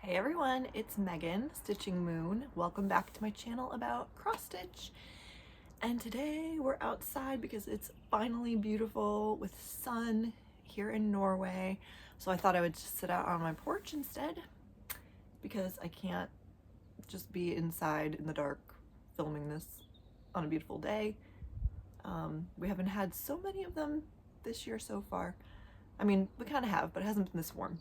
Hey everyone, it's Megan, Stitching Moon. Welcome back to my channel about cross stitch. And today we're outside because it's finally beautiful with sun here in Norway. So I thought I would just sit out on my porch instead because I can't just be inside in the dark filming this on a beautiful day. We haven't had so many of them this year so far. I mean, we kind of have, but it hasn't been this warm.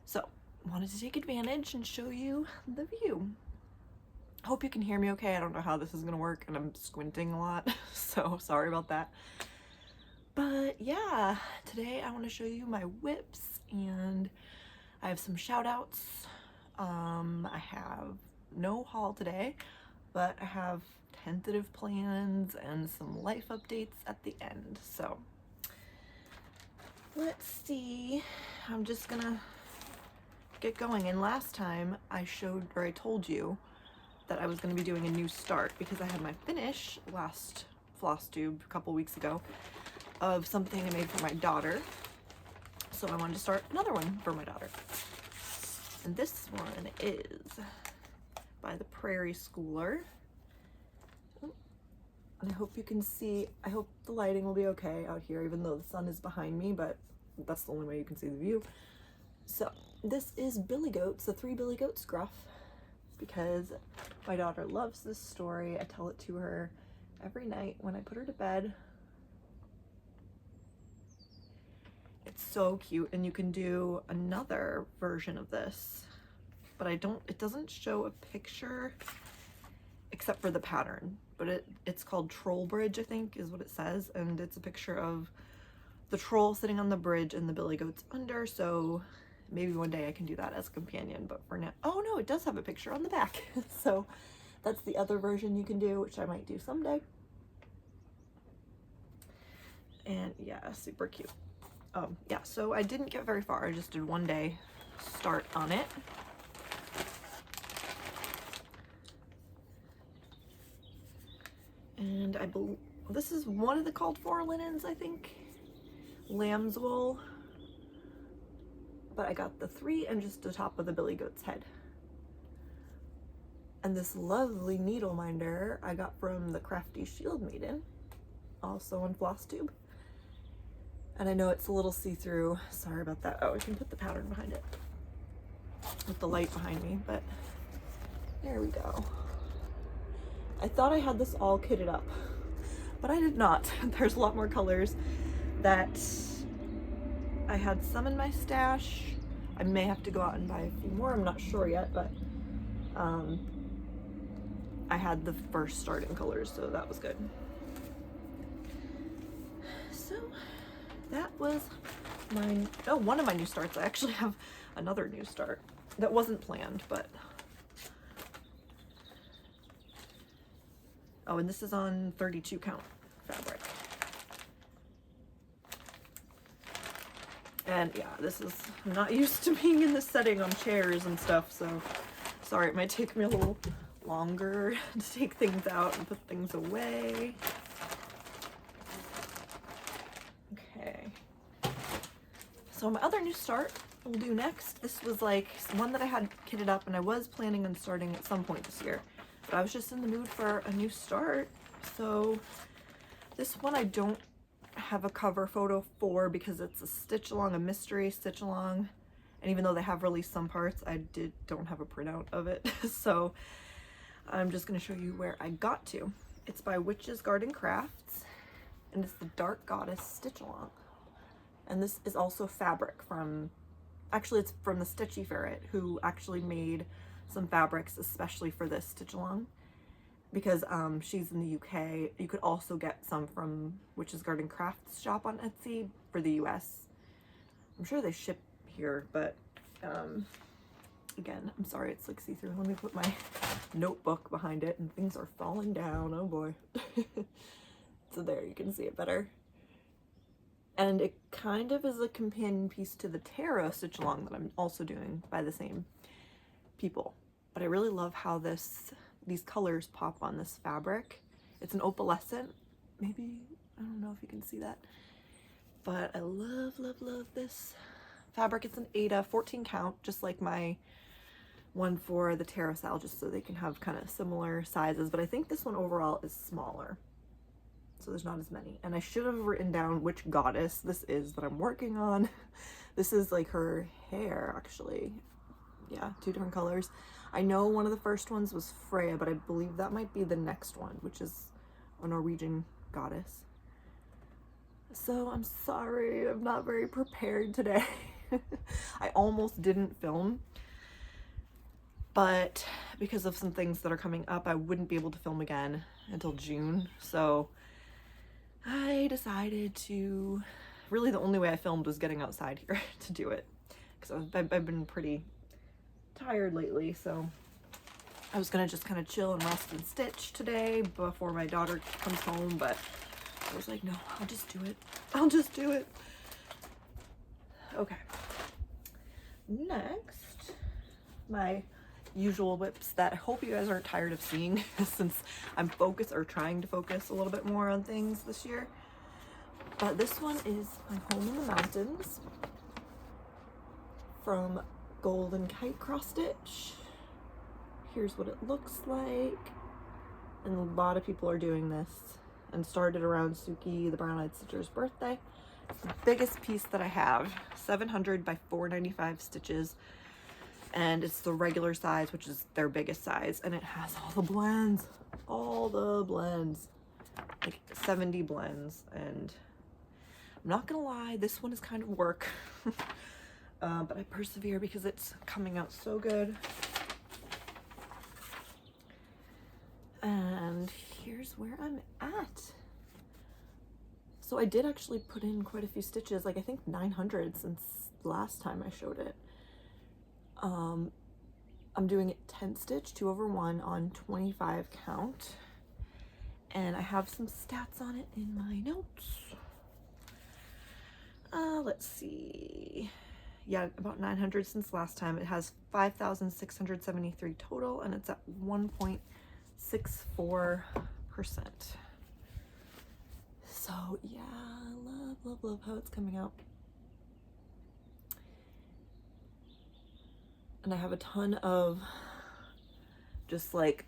So wanted to take advantage and show you the view. Hope you can hear me okay. I don't know how this is gonna work and I'm squinting a lot, so sorry about that. But yeah, today I want to show you my whips and I have some shout outs. I have no haul today, but I have tentative plans and some life updates at the end. So let's see. I'm just gonna get going. And last time I told you that I was going to be doing a new start because I had my finish last Flosstube a couple weeks ago of something I made for my daughter. So I wanted to start another one for my daughter. And this one is by the Prairie Schooler. And I hope you can see, I hope the lighting will be okay out here, even though the sun is behind me, but that's the only way you can see the view. So this is Billy Goats, the 3 Billy Goats Gruff, because my daughter loves this story. I tell it to her every night when I put her to bed. It's so cute, and you can do another version of this, but it doesn't show a picture except for the pattern, but it's called Troll Bridge, I think is what it says, and it's a picture of the troll sitting on the bridge and the Billy Goats under, so maybe one day I can do that as a companion, but for now, oh no, it does have a picture on the back. So that's the other version you can do, which I might do someday. And yeah, super cute. Yeah, so I didn't get very far. I just did one day start on it. And I believe this is one of the called for linens, I think. Lamb's wool. But I got the 3 and just the top of the Billy Goat's head. And this lovely needle minder I got from the Crafty Shield Maiden, also on Flosstube. And I know it's a little see-through, sorry about that. Oh, I can put the pattern behind it with the light behind me, but there we go. I thought I had this all kitted up, but I did not. There's a lot more colors that I had some in my stash. I may have to go out and buy a few more, I'm not sure yet, but I had the first starting colors, so that was good. So that was one of my new starts. I actually have another new start that wasn't planned, but oh, and this is on 32 count fabric. And yeah, I'm not used to being in this setting on chairs and stuff, so sorry, it might take me a little longer to take things out and put things away. Okay. So my other new start we'll do next. This was like one that I had kitted up and I was planning on starting at some point this year, but I was just in the mood for a new start. So this one I don't have a cover photo for because it's a stitch along, a mystery stitch along, and even though they have released some parts, I don't have a printout of it. So I'm just going to show you where I got to. It's by Witch's Garden Crafts and it's the Dark Goddess stitch along, and this is also fabric from, actually it's from the Stitchy Ferret, who actually made some fabrics especially for this stitch along. Because she's in the UK. You could also get some from Witch's Garden Crafts shop on Etsy for the US. I'm sure they ship here, but again, I'm sorry it's like see-through. Let me put my notebook behind it and things are falling down. Oh boy. So there, you can see it better. And it kind of is a companion piece to the Tarot stitch along that I'm also doing by the same people. But I really love how these colors pop on this fabric. It's an opalescent, maybe, I don't know if you can see that, but I love, love, love this fabric. It's an Aida 14 count, just like my one for the Terracel, just so they can have kind of similar sizes, but I think this one overall is smaller, so there's not as many. And I should have written down which goddess this is that I'm working on. This is like her hair, actually. Yeah, 2 different colors. I know one of the first ones was Freya, but I believe that might be the next one, which is a Norwegian goddess. So I'm sorry, I'm not very prepared today. I almost didn't film, but because of some things that are coming up, I wouldn't be able to film again until June. So I decided to, really the only way I filmed was getting outside here to do it, because I've been pretty tired lately. So I was gonna just kind of chill and rest and stitch today before my daughter comes home, but I was like, no, I'll just do it. I'll just do it. Okay. Next, my usual whips that I hope you guys aren't tired of seeing since I'm trying to focus a little bit more on things this year. But this one is my Home in the Mountains from Golden Kite cross stitch. Here's what it looks like. And a lot of people are doing this, and started around Suki, the Brown-Eyed Stitcher's birthday. It's the biggest piece that I have, 700 by 495 stitches. And it's the regular size, which is their biggest size, and it has all the blends, like 70 blends. And I'm not gonna lie, this one is kind of work, but I persevere because it's coming out so good. And here's where I'm at. So I did actually put in quite a few stitches, like I think 900 since last time I showed it. I'm doing it 10 stitch 2/1 on 25 count, and I have some stats on it in my notes. Let's see. Yeah, about 900 since last time. It has 5,673 total, and it's at 1.64%. So yeah, love how it's coming out. And I have a ton of just like,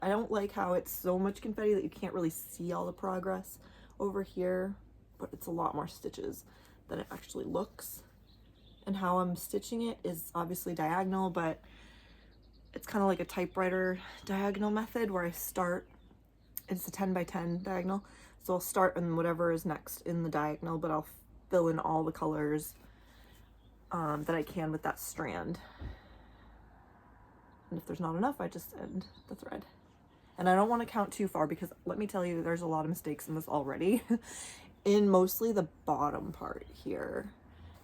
I don't like how it's so much confetti that you can't really see all the progress over here, but it's a lot more stitches than it actually looks. And how I'm stitching it is obviously diagonal, but it's kind of like a typewriter diagonal method where I start, it's a 10 by 10 diagonal. So I'll start on whatever is next in the diagonal, but I'll fill in all the colors that I can with that strand. And if there's not enough, I just end the thread. And I don't want to count too far because let me tell you, there's a lot of mistakes in this already in mostly the bottom part here.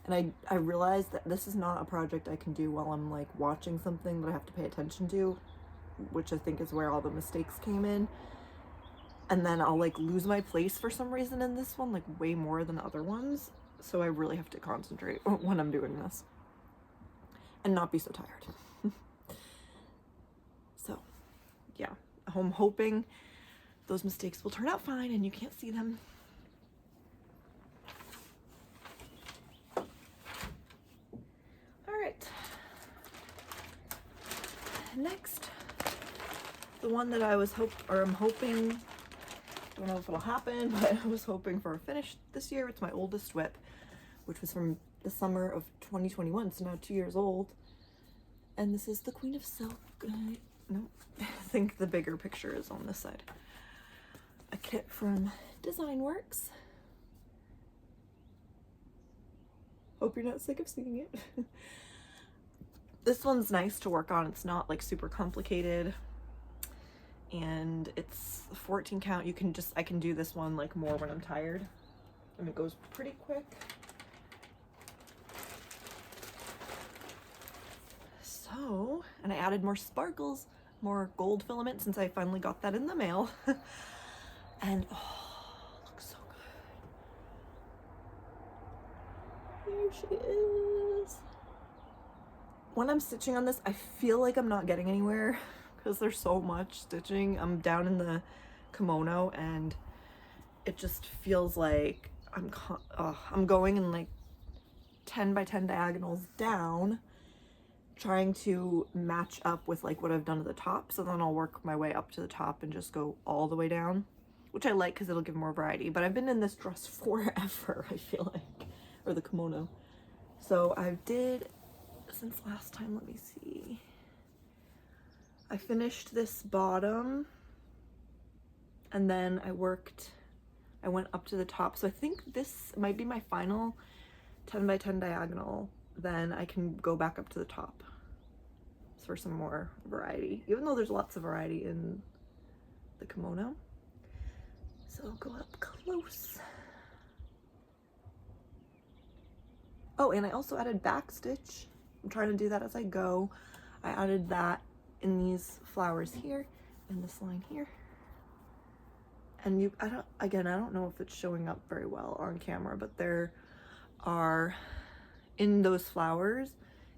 And I realized that this is not a project I can do while I'm like watching something that I have to pay attention to, which I think is where all the mistakes came in. And then I'll like lose my place for some reason in this one, like way more than other ones. So I really have to concentrate when I'm doing this and not be so tired. So yeah, I'm hoping those mistakes will turn out fine and you can't see them. All right. Next, the one that I was I'm hoping, don't know if it'll happen, but I was hoping for a finish this year. It's my oldest whip, which was from the summer of 2021, so now 2 years old. And this is the Queen of Silk. No, I think the bigger picture is on this side. A kit from Design Works. Hope you're not sick of seeing it. This one's nice to work on. It's not like super complicated. And it's 14 count. I can do this one like more when I'm tired. And it goes pretty quick. So, and I added more sparkles, more gold filament since I finally got that in the mail. And oh, looks so good. There she is. When I'm stitching on this, I feel like I'm not getting anywhere because there's so much stitching. I'm down in the kimono and it just feels like I'm going in like 10 by 10 diagonals down, trying to match up with like what I've done at the top. So then I'll work my way up to the top and just go all the way down, which I like because it'll give more variety. But I've been in this dress forever, I feel like, or the kimono. So I did, since last time, let me see. I finished this bottom and then I went up to the top. So I think this might be my final 10 by 10 diagonal. Then I can go back up to the top for some more variety, even though there's lots of variety in the kimono. So I'll go up close. Oh, and I also added back stitch. I'm trying to do that as I go. I added that in these flowers here and this line here. And I don't know if it's showing up very well on camera, but there are, in those flowers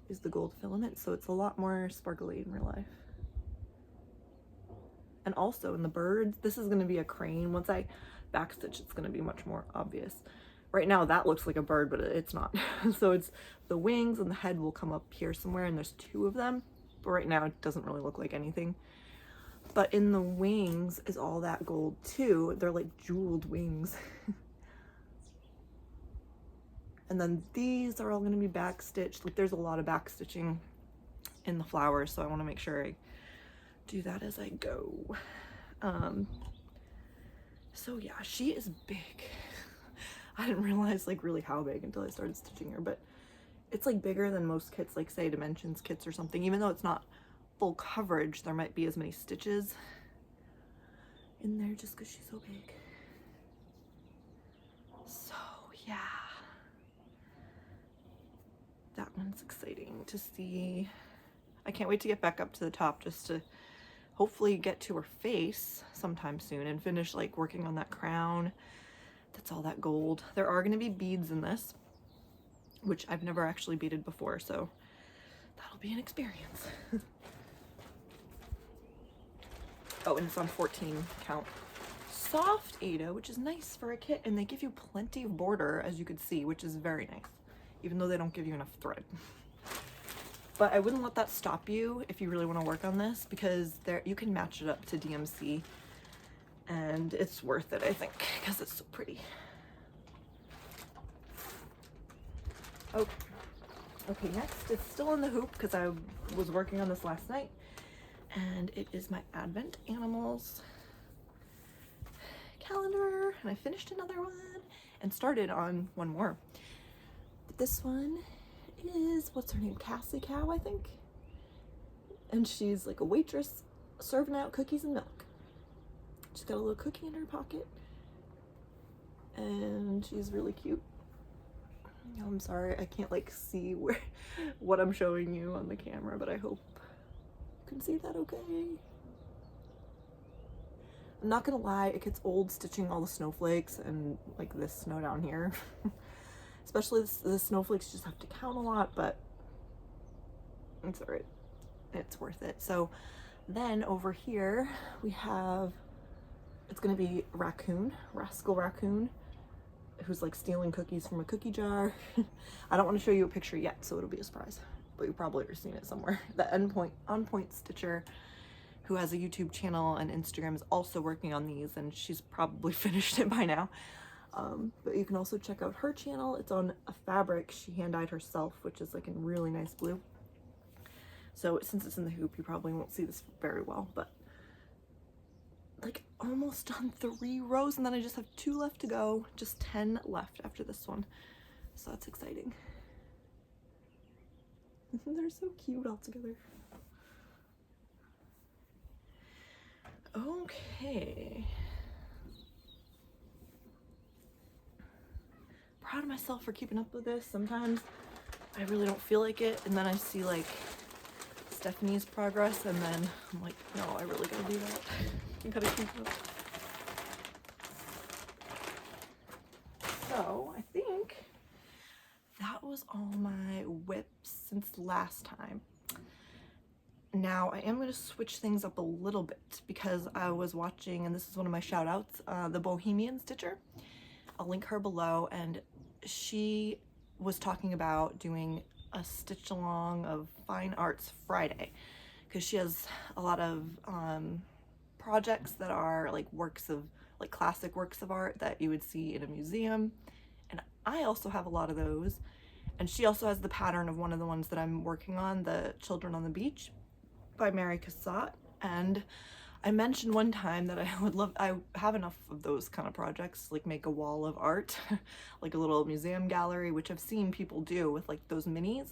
is the gold filament, so it's a lot more sparkly in real life. And also in the birds, this is going to be a crane. Once I backstitch, it's going to be much more obvious. Right now that looks like a bird, but it's not. So it's the wings and the head will come up here somewhere, and there's two of them, but right now it doesn't really look like anything. But in the wings is all that gold too. They're like jeweled wings. And then these are all going to be backstitched. Like there's a lot of backstitching in the flowers, so I want to make sure I do that as I go. So yeah, she is big. I didn't realize like really how big until I started stitching her, but it's like bigger than most kits, like say Dimensions kits or something. Even though it's not full coverage, there might be as many stitches in there just because she's so big. So yeah, that one's exciting to see. I can't wait to get back up to the top just to hopefully get to her face sometime soon and finish like working on that crown. That's all that gold. There are going to be beads in this, which I've never actually beaded before, so that'll be an experience. Oh, and it's on 14 count. Soft Aida, which is nice for a kit, and they give you plenty of border, as you could see, which is very nice, even though they don't give you enough thread. But I wouldn't let that stop you if you really want to work on this, because there you can match it up to DMC, and it's worth it, I think, because it's so pretty. Okay, next, it's still in the hoop because I was working on this last night, and it is my Advent Animals calendar, and I finished another one and started on one more. But this one is, what's her name, Cassie Cow, I think, and she's like a waitress serving out cookies and milk. She's got a little cookie in her pocket, and she's really cute. Oh, I'm sorry, I can't like see what I'm showing you on the camera, but I hope you can see that okay. I'm not gonna lie, it gets old stitching all the snowflakes and like this snow down here. Especially the snowflakes just have to count a lot, but it's alright. It's worth it. So then over here we have, it's gonna be Rascal Raccoon, who's like stealing cookies from a cookie jar. I don't want to show you a picture yet, so it'll be a surprise, but you've probably already seen it somewhere. The On Point Stitcher, who has a YouTube channel and Instagram, is also working on these, and she's probably finished it by now. But you can also check out her channel. It's on a fabric she hand-dyed herself, which is like in really nice blue. So since it's in the hoop, you probably won't see this very well, but like almost done 3 rows, and then I just have 2 left to go, just 10 left after this one, so that's exciting. They're so cute all together. Okay, proud of myself for keeping up with this. Sometimes I really don't feel like it, and then I see like Stephanie's progress, and then I'm like, no, I really gotta do that. You gotta keep up. So I think that was all my whips since last time. Now I am going to switch things up a little bit because I was watching, and this is one of my shout outs, the Bohemian Stitcher. I'll link her below, and she was talking about doing a stitch along of Fine Arts Friday, because she has a lot of projects that are like classic works of art that you would see in a museum, and I also have a lot of those. And she also has the pattern of one of the ones that I'm working on, the Children on the Beach by Mary Cassatt. And I mentioned one time that I have enough of those kind of projects, like make a wall of art, like a little museum gallery, which I've seen people do with like those minis.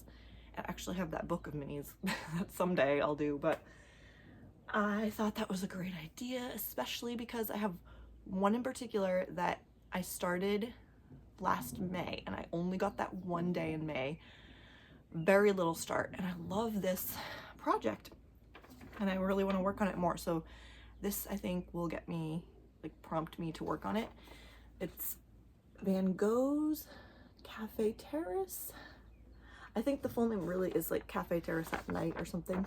I actually have that book of minis that someday I'll do, but I thought that was a great idea, especially because I have one in particular that I started last May, and I only got that one day in May. Very little start, and I love this project, and I really want to work on it more. So this, I think, will get me, like, prompt me to work on it. It's Van Gogh's Cafe Terrace. I think the full name really is like Cafe Terrace at Night or something.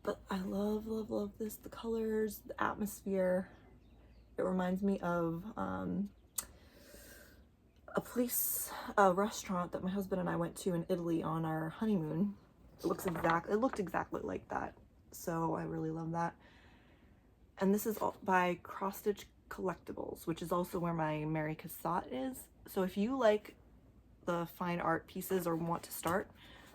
But I love, love, love this. The colors, the atmosphere. It reminds me of a restaurant that my husband and I went to in Italy on our honeymoon. It looked exactly like that. So I really love that. And this is all by Cross Stitch Collectibles, which is also where my Mary Cassatt is. So if you like the fine art pieces or want to start,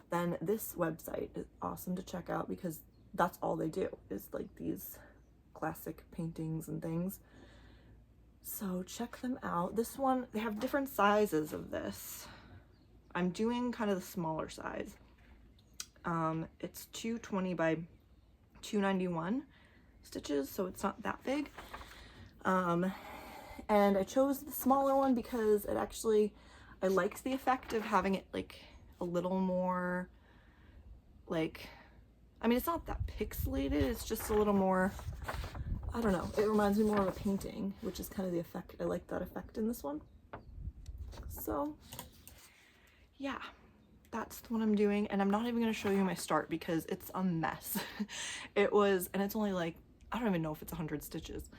then this website is awesome to check out, because that's all they do is like these classic paintings and things. So check them out. This one, they have different sizes of this. I'm doing kind of the smaller size. It's 220 by 291 stitches, so it's not that big. And I chose the smaller one because it actually, I liked the effect of having it like a little more like, I mean, it's not that pixelated, it's just a little more, I don't know, it reminds me more of a painting, which is kind of the effect. I like that effect in this one. So yeah, that's what I'm doing, and I'm not even going to show you my start because it's a mess. And it's only like, I don't even know if it's 100 stitches,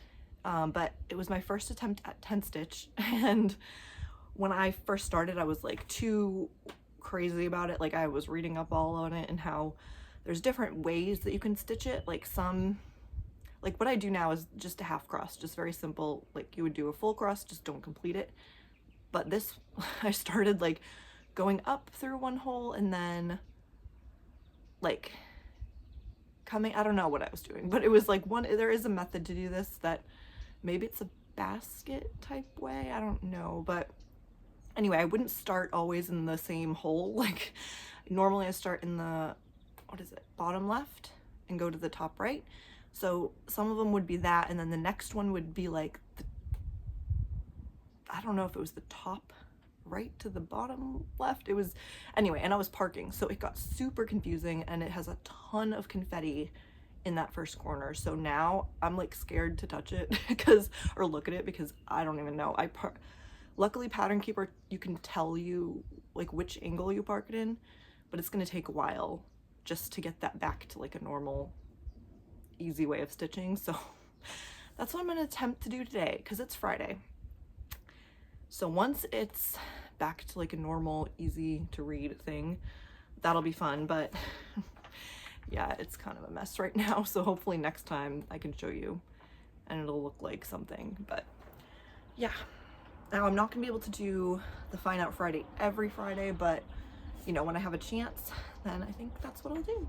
but it was my first attempt at 10 stitch, and when I first started I was like too crazy about it. Like I was reading up all on it and how there's different ways that you can stitch it. Like what I do now is just a half cross, just very simple. Like you would do a full cross, just don't complete it. But this, I started like going up through one hole and then like coming, I don't know what I was doing, but it was like there is a method to do this that maybe it's a basket type way, I don't know. But anyway, I wouldn't start always in the same hole. Like normally I start in the, bottom left and go to the top right. So some of them would be that, and then the next one would be like I don't know if it was the top right to the bottom left. It was, anyway, and I was parking, so it got super confusing, and it has a ton of confetti in that first corner. So now I'm like scared to touch it or look at it, because I don't even know. Luckily Pattern Keeper, you can tell you like which angle you park it in, but it's going to take a while just to get that back to like a normal easy way of stitching. So that's what I'm going to attempt to do today, because it's Friday. So once it's back to like a normal easy to read thing, that'll be fun. But yeah, it's kind of a mess right now, so hopefully next time I can show you and it'll look like something. But yeah, now I'm not gonna be able to do the Fine Out Friday every Friday, but you know, when I have a chance, then I think that's what I'll do.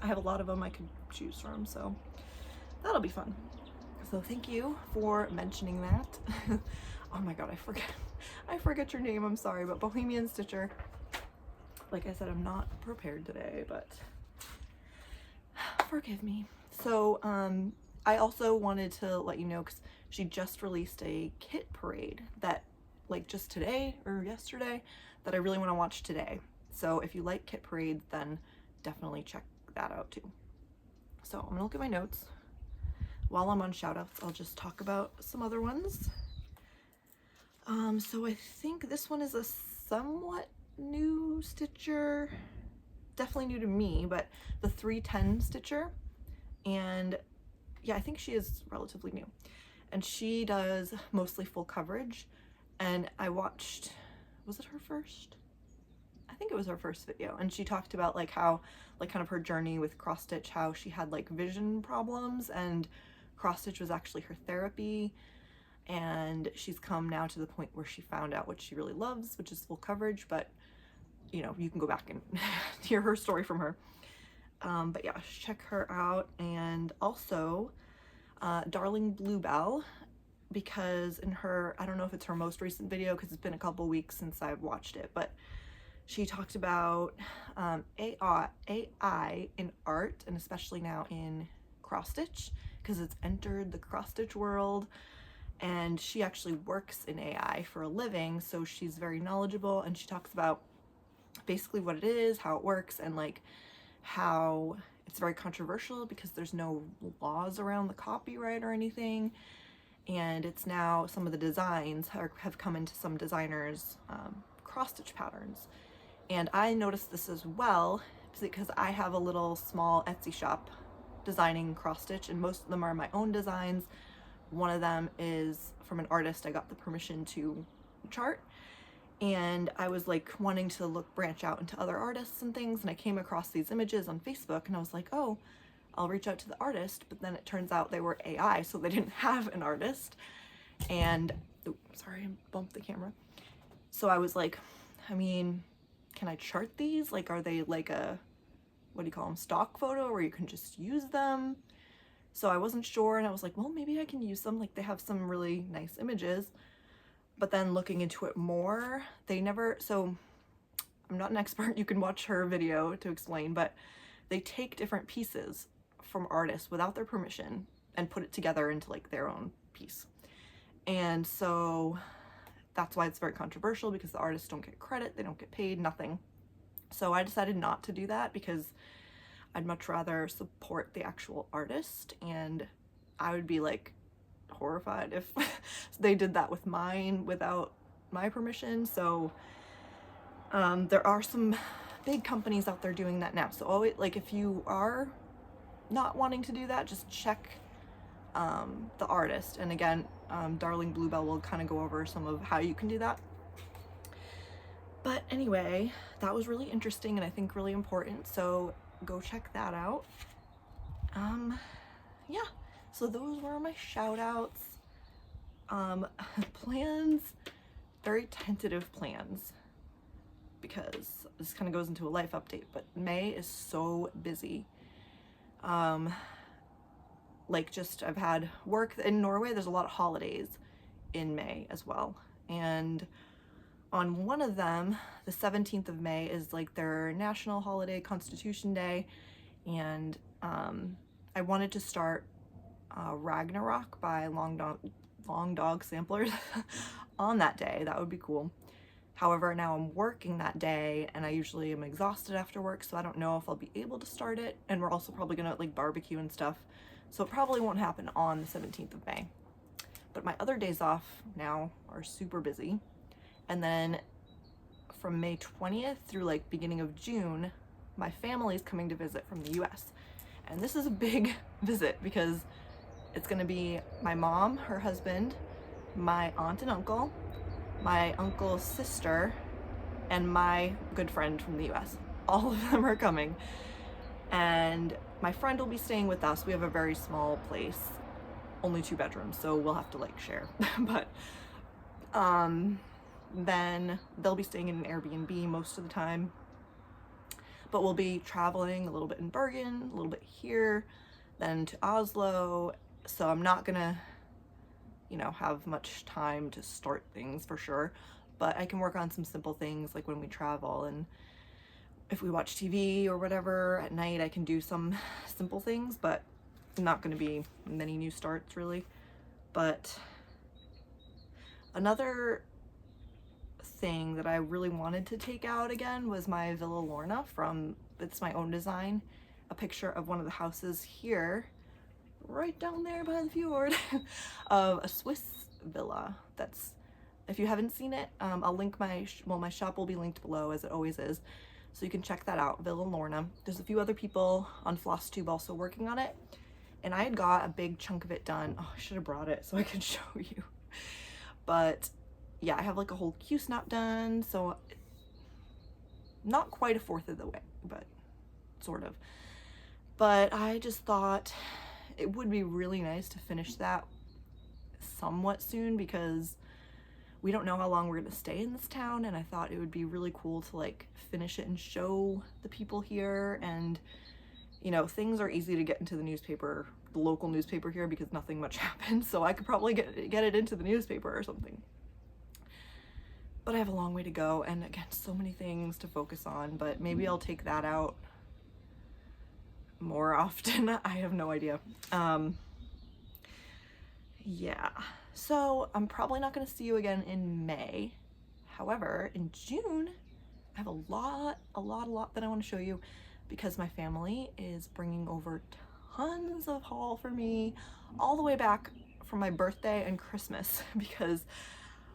I have a lot of them I could choose from, so that'll be fun. So thank you for mentioning that. Oh my god, I forget your name, I'm sorry, but Bohemian Stitcher. Like I said, I'm not prepared today, but forgive me. So I also wanted to let you know, because she just released a kit parade that, like, just today or yesterday, that I really want to watch today. So if you like kit parades, then definitely check that out too. So I'm gonna look at my notes. While I'm on shoutouts, I'll just talk about some other ones. So I think this one is a somewhat new stitcher, definitely new to me, but the 310 stitcher. And yeah, I think she is relatively new, and she does mostly full coverage. And I watched, was it her first? I think it was her first video, and she talked about like how, like kind of her journey with cross stitch, how she had like vision problems and cross stitch was actually her therapy, and she's come now to the point where she found out what she really loves, which is full coverage. But you know, you can go back and hear her story from her. But yeah, check her out. And also Darling Bluebell, because in her, I don't know if it's her most recent video because it's been a couple weeks since I've watched it, but she talked about AI in art, and especially now in cross stitch because it's entered the cross stitch world, and she actually works in AI for a living, so she's very knowledgeable, and she talks about basically what it is, how it works, and like how it's very controversial because there's no laws around the copyright or anything. And it's now, some of the designs have come into some designers' cross-stitch patterns. And I noticed this as well because I have a little small Etsy shop designing cross-stitch, and most of them are my own designs. One of them is from an artist I got the permission to chart, and I was like wanting to branch out into other artists and things, and I came across these images on Facebook, and I was like, oh, I'll reach out to the artist. But then it turns out they were AI, so they didn't have an artist. And sorry, I bumped the camera. So I was like, I mean, can I chart these? Like, are they like a, what do you call them, stock photo where you can just use them? So I wasn't sure, and I was like, well, maybe I can use them. Like, they have some really nice images. But then looking into it more, they never, so I'm not an expert, you can watch her video to explain, but they take different pieces from artists without their permission and put it together into like their own piece. And so that's why it's very controversial, because the artists don't get credit, they don't get paid, nothing. So I decided not to do that because I'd much rather support the actual artist, and I would be like horrified if they did that with mine without my permission. So there are some big companies out there doing that now. So always, like, if you are not wanting to do that, just check the artist. And again, Darling Bluebell will kind of go over some of how you can do that. But anyway, that was really interesting and I think really important, so go check that out. Yeah, so those were my shout outs. Plans, very tentative plans, because this kind of goes into a life update, but May is so busy. Like, just, I've had work in Norway, there's a lot of holidays in May as well, and on one of them, the 17th of May, is like their national holiday, Constitution Day, and I wanted to start Ragnarok by Long Dog Samplers on that day. That would be cool. However, now I'm working that day and I usually am exhausted after work, so I don't know if I'll be able to start it, and we're also probably gonna like barbecue and stuff, so it probably won't happen on the 17th of May. But my other days off now are super busy, and then from May 20th through like beginning of June, my family's coming to visit from the US, and this is a big visit because it's gonna be my mom, her husband, my aunt and uncle, my uncle's sister, and my good friend from the US. All of them are coming. And my friend will be staying with us. We have a very small place, only 2 bedrooms, so we'll have to like share. But then they'll be staying in an Airbnb most of the time. But we'll be traveling a little bit in Bergen, a little bit here, then to Oslo. So I'm not gonna, you know, have much time to start things for sure, but I can work on some simple things like when we travel, and if we watch TV or whatever at night, I can do some simple things, but not gonna be many new starts really. But another thing that I really wanted to take out again was my Villa Lorna from, it's my own design, a picture of one of the houses here, right down there by the fjord, of a Swiss villa. That's, if you haven't seen it, I'll link my shop will be linked below, as it always is, so you can check that out, Villa Lorna. There's a few other people on Flosstube also working on it, and I had got a big chunk of it done. Oh, I should have brought it so I could show you. But yeah, I have like a whole Q snap done, so Not quite a fourth of the way, but sort of. But I just thought it would be really nice to finish that somewhat soon, because we don't know how long we're gonna stay in this town, and I thought it would be really cool to like finish it and show the people here. And you know, things are easy to get into the newspaper, the local newspaper here, because nothing much happens, so I could probably get it into the newspaper or something. But I have a long way to go, and again, so many things to focus on, but maybe I'll take that out more often. I have no idea. Yeah, so I'm probably not going to see you again in May. However, in June, I have a lot that I want to show you, because my family is bringing over tons of haul for me all the way back from my birthday and Christmas, because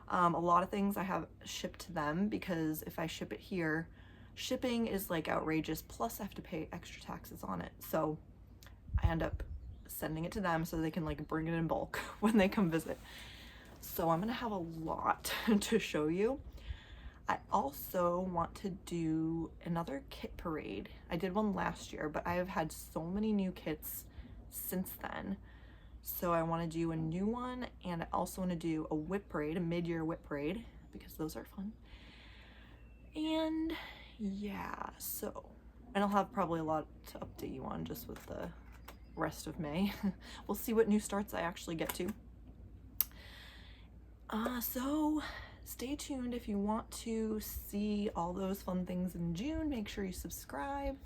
a lot of things I have shipped to them, because if I ship it here, shipping is like outrageous, plus I have to pay extra taxes on it. So I end up sending it to them so they can like bring it in bulk when they come visit. So I'm gonna have a lot to show you. I also want to do another kit parade. I did one last year, but I have had so many new kits since then. So I want to do a new one, and I also want to do a whip parade, a mid-year whip parade, because those are fun. And yeah, so, and I'll have probably a lot to update you on just with the rest of May. We'll see what new starts I actually get to. So stay tuned if you want to see all those fun things in June. Make sure you subscribe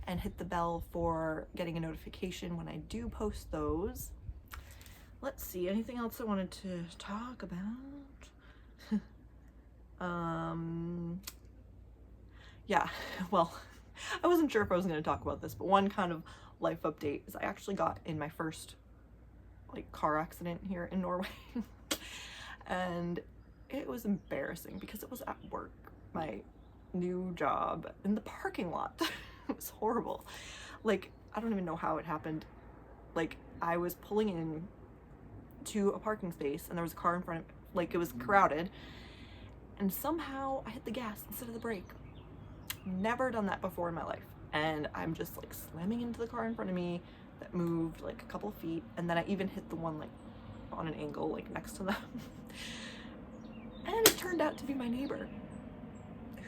and hit the bell for getting a notification when I do post those. Let's see, anything else I wanted to talk about? Yeah, well, I wasn't sure if I was going to talk about this, but one kind of life update is I actually got in my first like car accident here in Norway. And it was embarrassing because it was at work, my new job, in the parking lot. It was horrible. Like, I don't even know how it happened. Like, I was pulling in to a parking space and there was a car in front of, like, it was crowded, and somehow I hit the gas instead of the brake. Never done that before in my life. And I'm just like slamming into the car in front of me that moved like a couple feet, and then I even hit the one like on an angle like next to them. And it turned out to be my neighbor,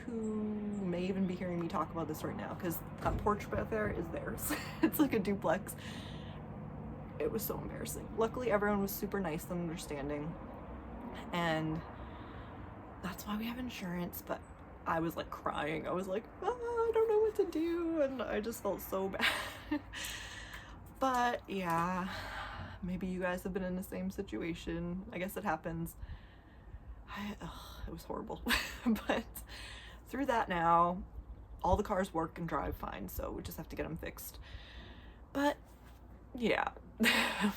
who may even be hearing me talk about this right now, because that porch back there is theirs. It's like a duplex. It was so embarrassing. Luckily everyone was super nice and understanding, and that's why we have insurance. But I was like crying. I was like, I don't know what to do, and I just felt so bad. But yeah, maybe you guys have been in the same situation. I guess it happens. It was horrible. But through that now, all the cars work and drive fine, so we just have to get them fixed. But yeah,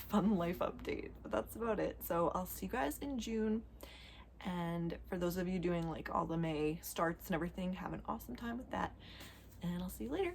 fun life update. But that's about it. So I'll see you guys in June. And for those of you doing like all the May starts and everything, have an awesome time with that. And I'll see you later.